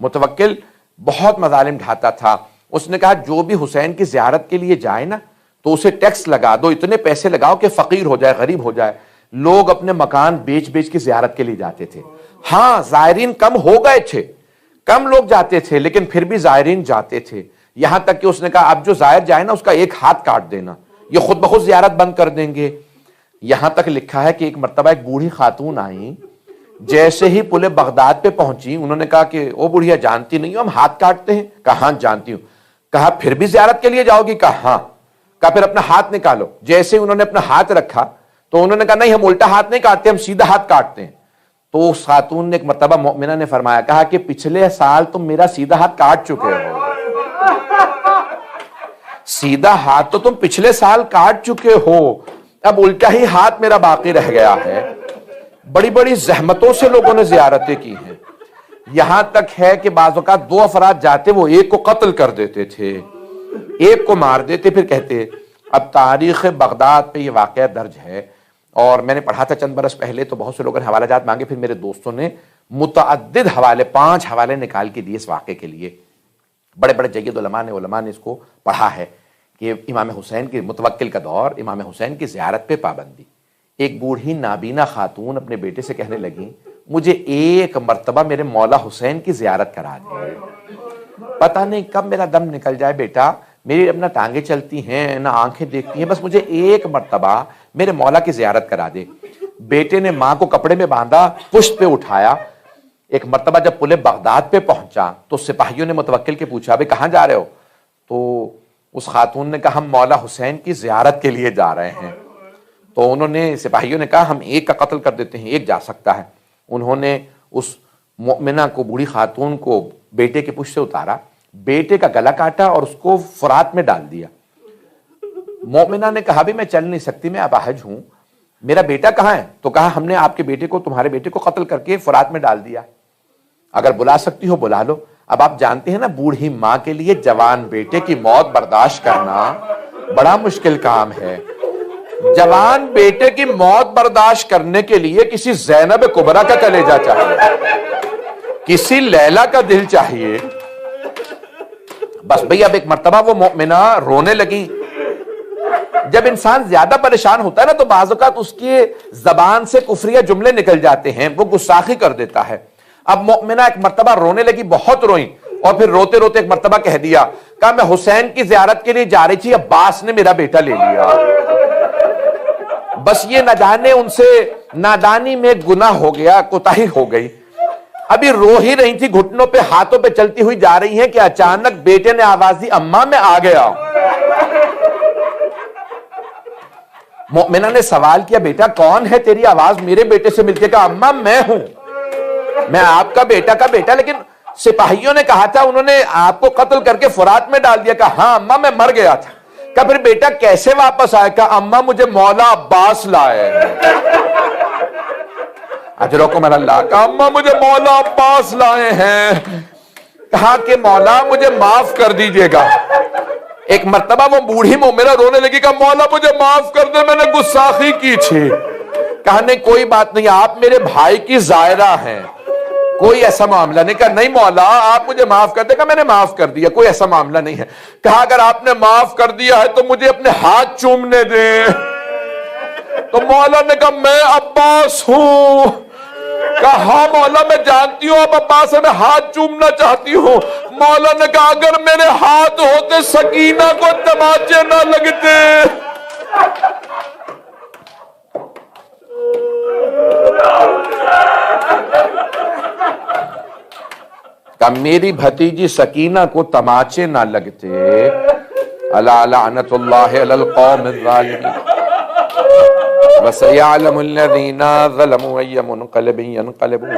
متوکل بہت مظالم ڈھاتا تھا. اس نے کہا جو بھی حسین کی زیارت کے لیے جائے نا تو اسے ٹیکس لگا دو, اتنے پیسے لگاؤ کہ فقیر ہو جائے, غریب ہو جائے. لوگ اپنے مکان بیچ بیچ کے زیارت کے لیے جاتے تھے. ہاں زائرین کم ہو گئے تھے, کم لوگ جاتے تھے, لیکن پھر بھی زائرین جاتے تھے. یہاں تک کہ اس نے کہا اب جو زائر جائے نا اس کا ایک ہاتھ کاٹ دینا, یہ خود بخود زیارت بند کر دیں گے. یہاں تک لکھا ہے کہ ایک مرتبہ ایک بوڑھی خاتون آئیں, جیسے ہی پل بغداد پہ پہنچی انہوں نے کہا کہ او بڑھیا جانتی نہیں ہو ہم ہاتھ کاٹتے ہیں؟ کہا ہاں جانتی ہوں. کہا پھر بھی زیارت کے لیے جاؤ گی؟ کہا ہاں. کہا پھر اپنا ہاتھ نکالو. جیسے انہوں نے اپنا ہاتھ رکھا تو انہوں نے کہا نہیں ہم الٹا ہاتھ نہیں کاٹتے, ہم سیدھا ہاتھ کاٹتے ہیں. تو اس خاتون نے ایک مرتبہ مومنہ نے فرمایا, کہا کہ پچھلے سال تم میرا سیدھا ہاتھ کاٹ چکے ہو, سیدھا ہاتھ تو تم پچھلے سال کاٹ چکے ہو, اب الٹا ہی ہاتھ میرا باقی رہ گیا ہے. بڑی بڑی زحمتوں سے لوگوں نے زیارتیں کی ہیں. یہاں تک ہے کہ بعض اوقات دو افراد جاتے وہ ایک کو قتل کر دیتے تھے, ایک کو مار دیتے, پھر کہتے. اب تاریخ بغداد پہ یہ واقعہ درج ہے, اور میں نے پڑھا تھا چند برس پہلے, تو بہت سے لوگوں نے حوالہ جات مانگے, پھر میرے دوستوں نے متعدد حوالے 5 حوالے نکال کے دیے اس واقعے کے لیے. بڑے بڑے جید علماء نے اس کو پڑھا ہے کہ امام حسین کی متوکل کا دور, امام حسین کی زیارت پہ پابندی. ایک بوڑھی نابینا خاتون اپنے بیٹے سے کہنے لگی مجھے ایک مرتبہ میرے مولا حسین کی زیارت کرا دے, پتہ نہیں کب میرا دم نکل جائے بیٹا, میری اب نہ ٹانگیں چلتی ہیں نہ آنکھیں دیکھتی ہیں, بس مجھے ایک مرتبہ میرے مولا کی زیارت کرا دے. بیٹے نے ماں کو کپڑے میں باندھا, پشت پہ اٹھایا. ایک مرتبہ جب پل بغداد پہ پہنچا تو سپاہیوں نے متوکل کے پوچھا بھئی کہاں جا رہے ہو؟ تو اس خاتون نے کہا ہم مولا حسین کی زیارت کے لیے جا رہے ہیں. تو انہوں نے سپاہیوں نے کہا ہم ایک کا قتل کر دیتے ہیں, ایک جا سکتا ہے. انہوں نے اس مؤمنہ کو, بوڑھی خاتون کو بیٹے کے پشت سے اتارا, بیٹے کا گلا کاٹا اور اس کو فرات میں ڈال دیا. مؤمنہ نے کہا بھی میں چل نہیں سکتی, میں اپاہج ہوں, میرا بیٹا کہاں ہے؟ تو کہا ہم نے آپ کے بیٹے کو, تمہارے بیٹے کو قتل کر کے فرات میں ڈال دیا, اگر بلا سکتی ہو بلا لو. اب آپ جانتے ہیں نا بوڑھی ماں کے لیے جوان بیٹے کی موت برداشت کرنا بڑا مشکل کام ہے. جوان بیٹے کی موت برداشت کرنے کے لیے کسی زینب کبریٰ کا کلیجہ چاہیے, کسی لیلا کا دل چاہیے. بس بھئی اب ایک مرتبہ وہ مؤمنہ رونے لگی. جب انسان زیادہ پریشان ہوتا ہے نا تو بعض اوقات اس کی زبان سے کفریہ جملے نکل جاتے ہیں, وہ گستاخی کر دیتا ہے. اب مؤمنہ ایک مرتبہ رونے لگی, بہت روئیں, اور پھر روتے روتے ایک مرتبہ کہہ دیا, کہا میں حسین کی زیارت کے لیے جا رہی تھی, عباس نے میرا بیٹا لے لیا. بس یہ نہ جانے ان سے نادانی میں گناہ ہو گیا, کوتاہی ہو گئی. ابھی رو ہی رہی تھی, گھٹنوں پہ ہاتھوں پہ چلتی ہوئی جا رہی ہیں کہ اچانک بیٹے نے آواز دی اماں میں آ گیا. مؤمنہ نے سوال کیا بیٹا کون ہے, تیری آواز میرے بیٹے سے ملتی ہے؟ کہا اماں میں ہوں, میں آپ کا بیٹا, لیکن سپاہیوں نے کہا تھا انہوں نے آپ کو قتل کر کے فرات میں ڈال دیا. کہا ہاں اماں میں مر گیا تھا. کہا پھر بیٹا کیسے واپس آئے؟ کہا اماں مجھے مولا عباس لائے. اجرکم اللہ. کہا اماں مجھے مولا عباس لائے ہیں. کہا کہ مولا مجھے معاف کر دیجئے گا. ایک مرتبہ وہ بوڑھی مومنہ رونے لگی, کہا مولا مجھے معاف کر دے, میں نے گستاخی کی تھی. کہا نہیں کوئی بات نہیں, آپ میرے بھائی کی زائرہ ہیں, کوئی ایسا معاملہ نہیں. کہا نہیں مولا آپ مجھے معاف کر دے. کہا میں نے معاف کر دیا, کوئی ایسا معاملہ نہیں ہے. کہا اگر آپ نے معاف کر دیا ہے تو مجھے اپنے ہاتھ چومنے دیں. تو مولا نے کہا میں عباس ہوں. کہا ہاں مولا میں جانتی ہوں آپ عباس سے, میں ہاتھ چومنا چاہتی ہوں. مولا نے کہا اگر میرے ہاتھ ہوتے سکینہ کو تماچے نہ لگتے. کہ میری بھتیجی سکینہ کو تماچے نہ لگتے. الا لعنت اللہ علی القوم الظالمین وسيعلم الذين ظلموا أي منقلب ينقلبون.